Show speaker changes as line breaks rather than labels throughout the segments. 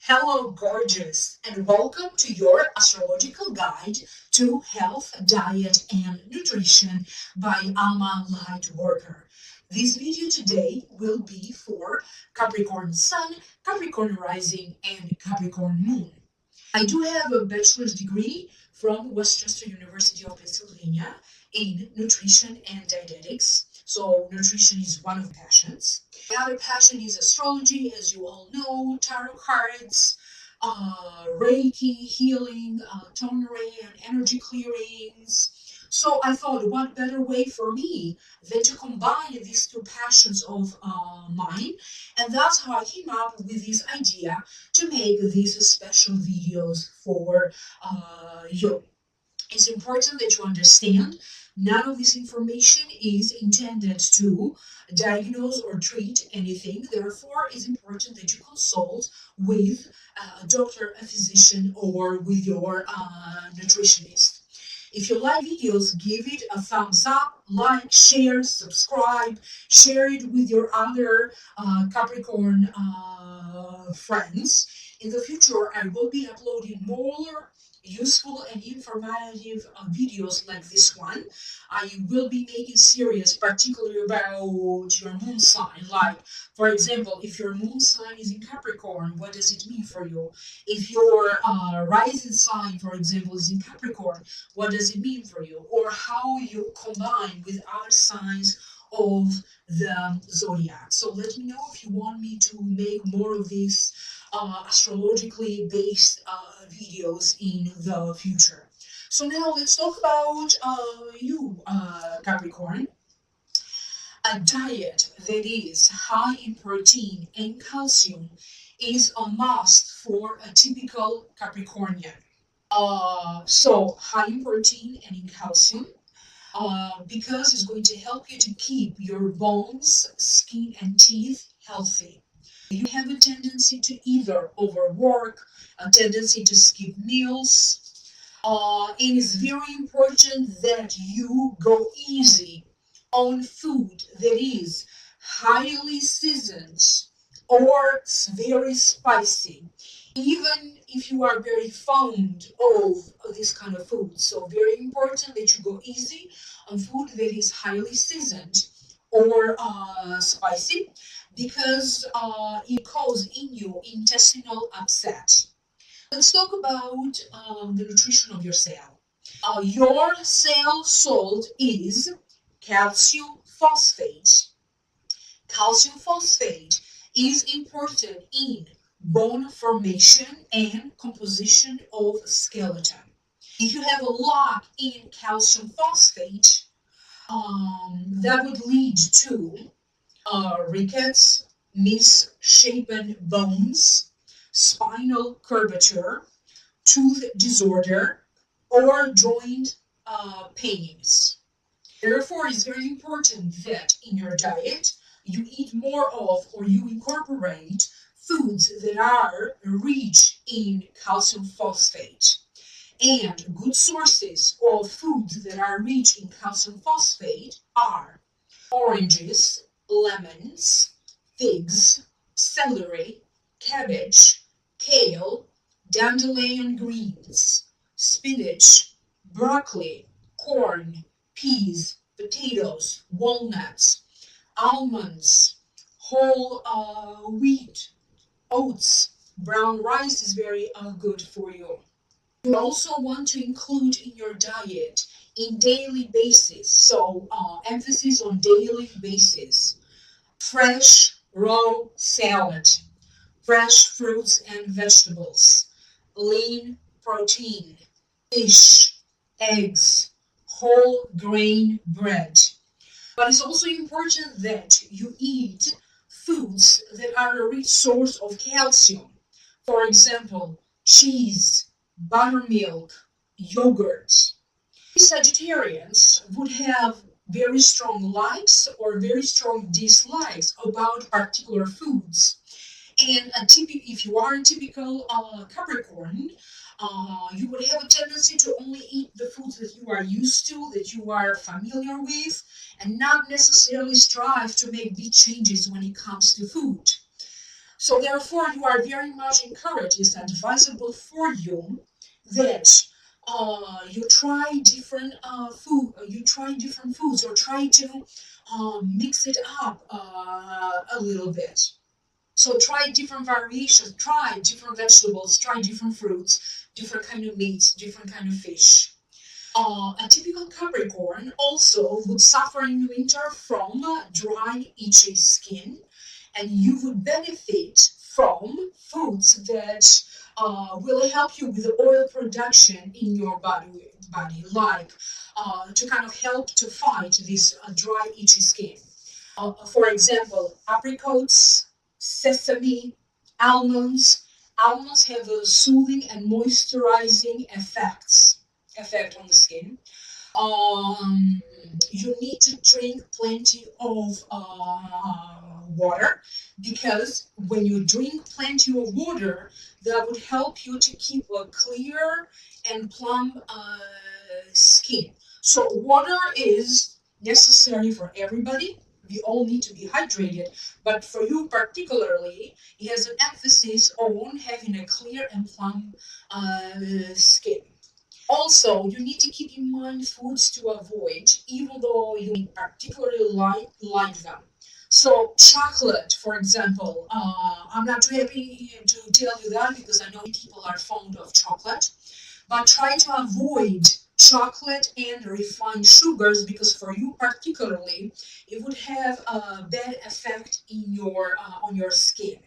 Hello, gorgeous, and welcome to your astrological guide to health, diet, and nutrition by Alma Lightworker. This video today will be for Capricorn Sun, Capricorn Rising, and Capricorn Moon. I do have a bachelor's degree from Westchester University of Pennsylvania in nutrition and dietetics. So nutrition is one of my passions. My other passion is astrology, as you all know, tarot cards, Reiki, healing, tonering, and energy clearings. So I thought, what better way for me than to combine these two passions of mine? And that's how I came up with this idea to make these special videos for you. It's important that you understand none of this information is intended to diagnose or treat anything. Therefore, it's important that you consult with a doctor, a physician, or with your nutritionist. If you like videos, give it a thumbs up, like, share, subscribe, share it with your other Capricorn friends. In the future, I will be uploading more useful and informative videos like this one. I will be making series particularly about your moon sign. Like, for example, if your moon sign is in Capricorn, what does it mean for you? If your rising sign, for example, is in Capricorn, what does it mean for you? Or how you combine with other signs of the zodiac. So let me know if you want me to make more of these astrologically based videos in the future. So now let's talk about Capricorn. A diet that is high in protein and calcium is a must for a typical Capricornian. So high in protein and in calcium, because it's going to help you to keep your bones, skin, and teeth healthy. You have a tendency to either overwork, a tendency to skip meals. It is very important that you go easy on food that is highly seasoned or very spicy, even if you are very fond of this kind of food. So very important that you go easy on food that is highly seasoned or spicy, because it causes in you intestinal upset. Let's talk about the nutrition of your cell. Your cell salt is calcium phosphate. Calcium phosphate is important in bone formation and composition of skeleton. If you have a lack in calcium phosphate, that would lead to rickets, misshapen bones, spinal curvature, tooth disorder, or joint pains. Therefore, it's very important that in your diet you eat more of, or you incorporate foods that are rich in calcium phosphate. And good sources of foods that are rich in calcium phosphate are oranges, lemons, figs, celery, cabbage, kale, dandelion greens, spinach, broccoli, corn, peas, potatoes, walnuts, almonds, whole wheat, oats, brown rice is very good for you. You also want to include in your diet in daily basis, so emphasis on daily basis, fresh raw salad, fresh fruits and vegetables, lean protein, fish, eggs, whole grain bread. But it's also important that you eat foods that are a rich source of calcium. For example, cheese, buttermilk, yogurt. Sagittarians would have very strong likes or very strong dislikes about particular foods. And if you are a typical Capricorn, you would have a tendency to only eat the foods that you are used to, that you are familiar with, and not necessarily strive to make big changes when it comes to food. So therefore, you are very much encouraged. It's advisable for you that you try different you try different foods, or try to mix it up a little bit. So try different variations, try different vegetables, try different fruits, different kind of meats, different kind of fish. A typical Capricorn also would suffer in winter from dry, itchy skin, and you would benefit from foods that will help you with the oil production in your body, like to kind of help to fight this dry, itchy skin. For example, apricots, sesame, almonds. Almonds have a soothing and moisturizing effect on the skin. Um, you need to drink plenty of water, because when you drink plenty of water, that would help you to keep a clear and plump skin. So water is necessary for everybody. We all need to be hydrated, but for you particularly, it has an emphasis on having a clear and plump skin. Also, you need to keep in mind foods to avoid, even though you may particularly like them. So, chocolate, for example, I'm not too happy to tell you that, because I know people are fond of chocolate, but try to avoid chocolate and refined sugars, because for you particularly, it would have a bad effect in your on your skin.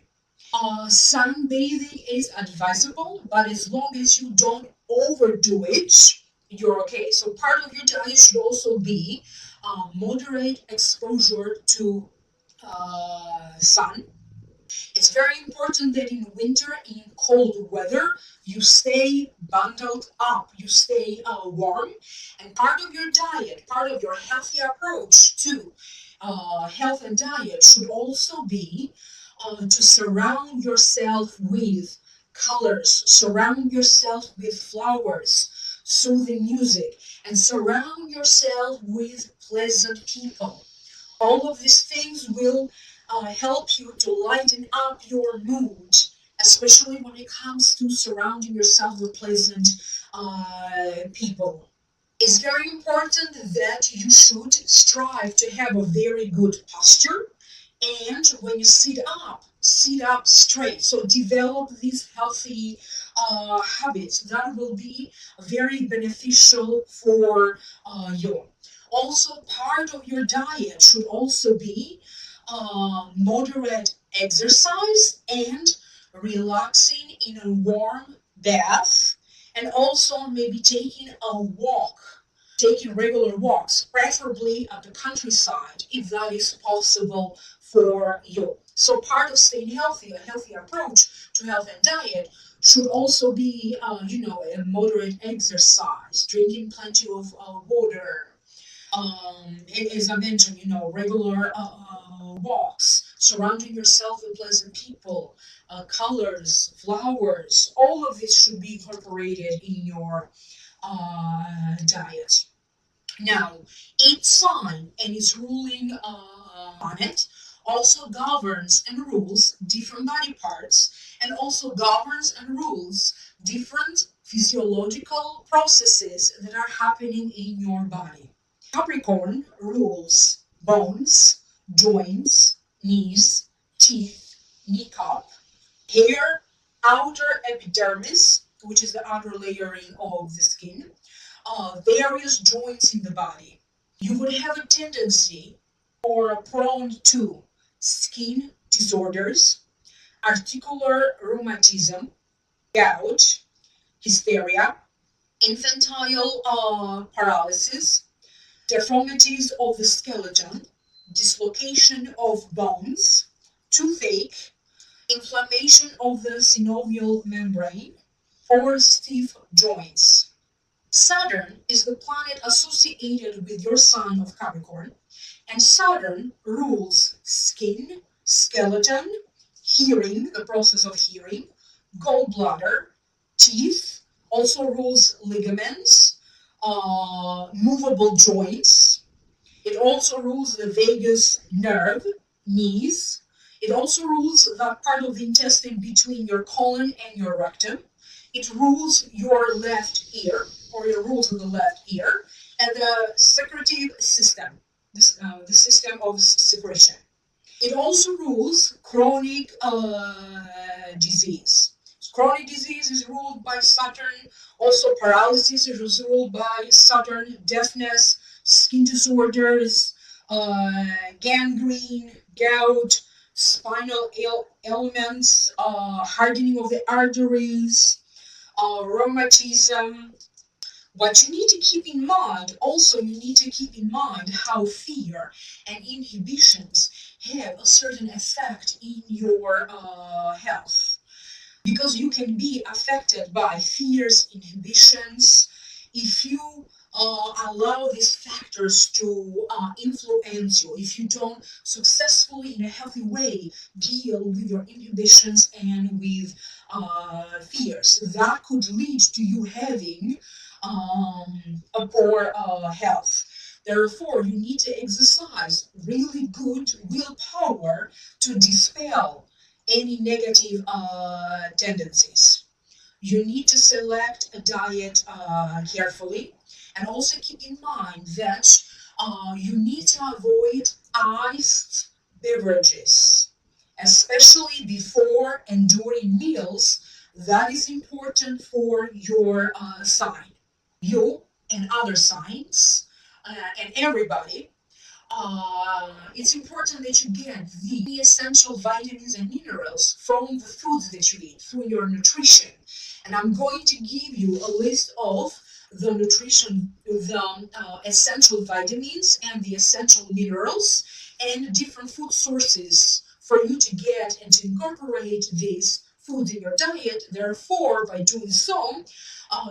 Sunbathing is advisable, but as long as you don't overdo it, you're okay. So part of your diet should also be moderate exposure to sun. It's very important that in winter, in cold weather, you stay bundled up, you stay warm. And part of your diet, part of your healthy approach to health and diet should also be to surround yourself with colors, surround yourself with flowers, soothing music, and surround yourself with pleasant people. All of these things will help you to lighten up your mood, especially when it comes to surrounding yourself with pleasant people. It's very important that you should strive to have a very good posture. And when you sit up straight. So develop these healthy habits that will be very beneficial for you. Also, part of your diet should also be moderate exercise and relaxing in a warm bath, and also maybe taking a walk, taking regular walks, preferably at the countryside, if that is possible for you. So part of staying healthy, a healthy approach to health and diet, should also be, a moderate exercise, drinking plenty of water, as I mentioned, regular walks, surrounding yourself with pleasant people, colors, flowers, all of this should be incorporated in your diet. Now, each sign and its ruling planet also governs and rules different body parts, and also governs and rules different physiological processes that are happening in your body. Capricorn rules bones, joints, knees, teeth, kneecap, hair, outer epidermis, which is the outer layering of the skin, various joints in the body. You would have a tendency or a prone to skin disorders, articular rheumatism, gout, hysteria, infantile paralysis, deformities of the skeleton, dislocation of bones, toothache, inflammation of the synovial membrane, or stiff joints. Saturn is the planet associated with your sign of Capricorn, and Saturn rules skin, skeleton, hearing, the process of hearing, gallbladder, teeth, also rules ligaments, movable joints. It also rules the vagus nerve, knees, It also rules that part of the intestine between your colon and your rectum. It rules your left ear, or it rules the left ear, and the secretive system, the system of secretion. It also rules chronic disease. Chronic disease is ruled by Saturn. Also, paralysis is ruled by Saturn. Deafness, skin disorders, gangrene, gout, spinal ailments, hardening of the arteries, rheumatism. What you need to keep in mind, also, you need to keep in mind how fear and inhibitions have a certain effect in your health. Because you can be affected by fears, inhibitions, if you allow these factors to influence you, if you don't successfully, in a healthy way, deal with your inhibitions and with fears, that could lead to you having a poor health. Therefore, you need to exercise really good willpower to dispel any negative tendencies. You need to select a diet carefully, and also keep in mind that you need to avoid iced beverages, especially before and during meals. That is important for your sign. You and other signs, and everybody, it's important that you get the essential vitamins and minerals from the foods that you eat through your nutrition. And I'm going to give you a list of the nutrition, the essential vitamins and the essential minerals and different food sources for you to get and to incorporate these foods in your diet. Therefore, by doing so,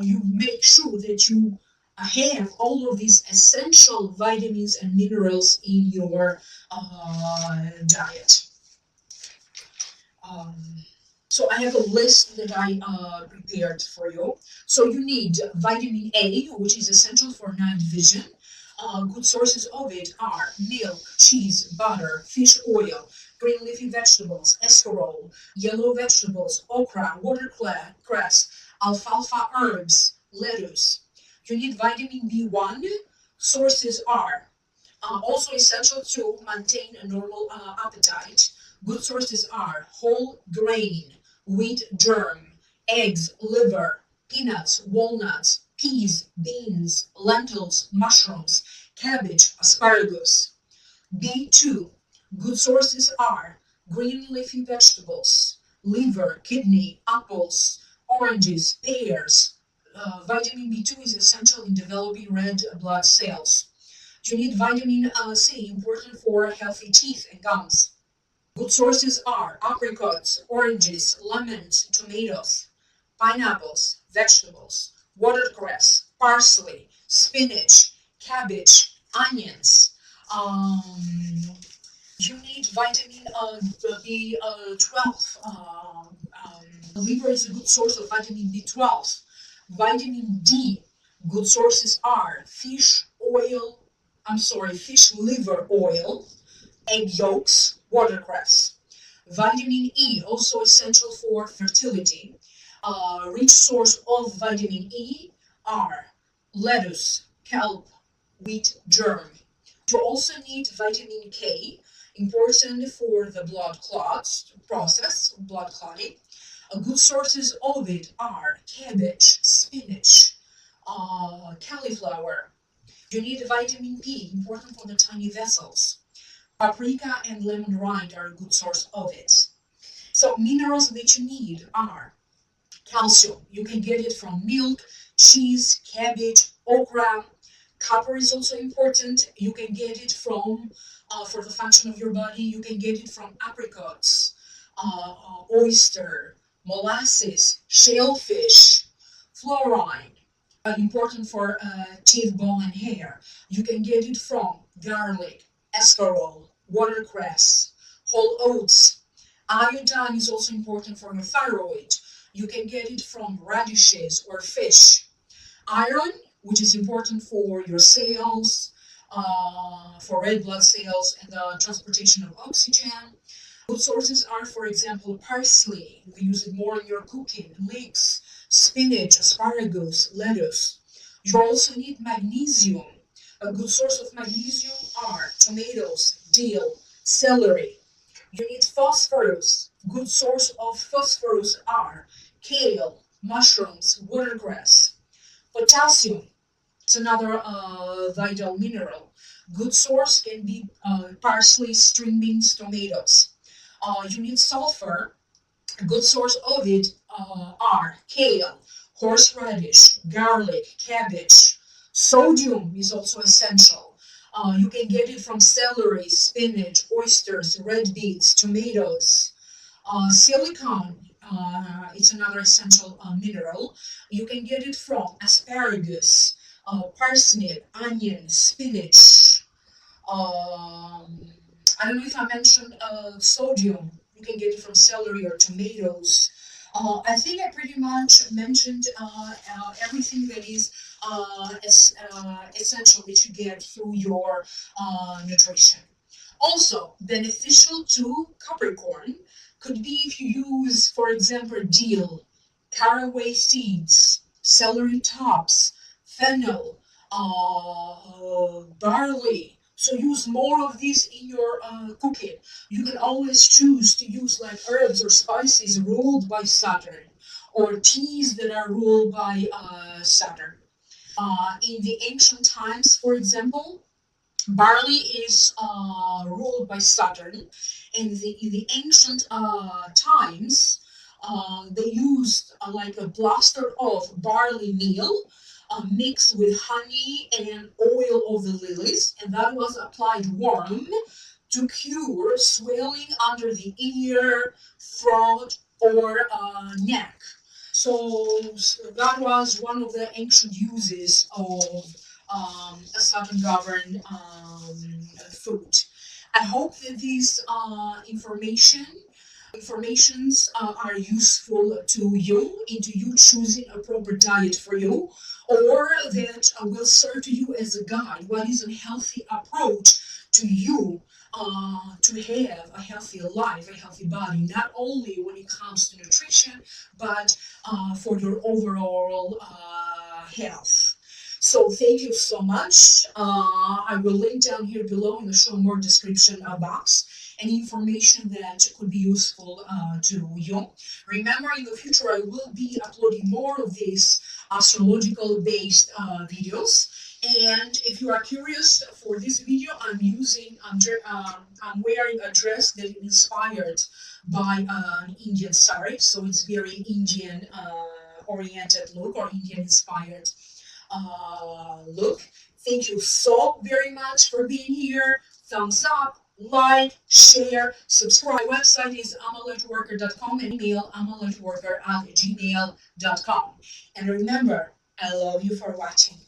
you make sure that you have all of these essential vitamins and minerals in your diet. Um, so I have a list that I prepared for you. So you need vitamin A, which is essential for night vision. Good sources of it are milk, cheese, butter, fish oil, green leafy vegetables, escarole, yellow vegetables, okra, watercress, alfalfa herbs, lettuce. You need vitamin B1. Sources are also essential to maintain a normal appetite. Good sources are whole grain, wheat germ, eggs, liver, peanuts, walnuts, peas, beans, lentils, mushrooms, cabbage, asparagus. B2. Good sources are green leafy vegetables, liver, kidney, apples, oranges, pears. Vitamin B2 is essential in developing red blood cells. You need vitamin C, important for healthy teeth and gums. Good sources are apricots, oranges, lemons, tomatoes, pineapples, vegetables, watercress, parsley, spinach, cabbage, onions. You need vitamin B12. Liver is a good source of vitamin B12. Vitamin D. Good sources are fish liver oil, egg yolks, watercress. Vitamin E, also essential for fertility. Rich source of vitamin E are lettuce, kelp, wheat germ. You also need vitamin K, important for the blood clots process, blood clotting. Good sources of it are cabbage, spinach, cauliflower. You need vitamin P, important for the tiny vessels. Paprika and lemon rind are a good source of it. So minerals that you need are calcium. You can get it from milk, cheese, cabbage, okra. Copper is also important. You can get it from, for the function of your body, you can get it from apricots, oyster, molasses, shellfish, fluoride. Important for teeth, bone, and hair. You can get it from garlic, escarole, watercress, whole oats. Iodine is also important for your thyroid. You can get it from radishes or fish. Iron, which is important for your cells, for red blood cells and the transportation of oxygen. Good sources are, for example, parsley. You use it more in your cooking, leeks, spinach, asparagus, lettuce. You also need magnesium. A good source of magnesium are tomatoes, dill, celery. You need phosphorus. Good source of phosphorus are kale, mushrooms, watercress. Potassium, it's another vital mineral. Good source can be parsley, string beans, tomatoes. You need sulfur. A good source of it are kale, horseradish, garlic, cabbage. Sodium is also essential. You can get it from celery, spinach, oysters, red beets, tomatoes. Silicon, it's another essential mineral. You can get it from asparagus, parsnip, onion, spinach. Um, I don't know if I mentioned sodium. You can get it from celery or tomatoes. I think I pretty much mentioned everything that is essential that you get through your nutrition. Also, beneficial to Capricorn could be if you use, for example, dill, caraway seeds, celery tops, fennel, barley. So use more of these in your cooking. You can always choose to use like herbs or spices ruled by Saturn, or teas that are ruled by Saturn. In the ancient times, for example, barley is ruled by Saturn, and in the ancient times, they used like a plaster of barley meal mixed with honey and oil of the lilies, and that was applied warm to cure swelling under the ear, throat, or neck. So that was one of the ancient uses of a Saturn governed food. I hope that these informations are useful to you into you choosing a proper diet for you, or that will serve to you as a guide. What is a healthy approach to you to have a healthy life, a healthy body, not only when it comes to nutrition, but for your overall health. So thank you so much. I will link down here below in the show more description box any information that could be useful to you. Remember, in the future, I will be uploading more of these astrological based videos. And if you are curious for this video, I'm wearing a dress that is inspired by an Indian sari, so it's very Indian oriented look or Indian inspired look. Thank you so very much for being here. Thumbs up, like, share, subscribe. My website is amaletworker.com and email amaletworker@gmail.com. And remember, I love you for watching.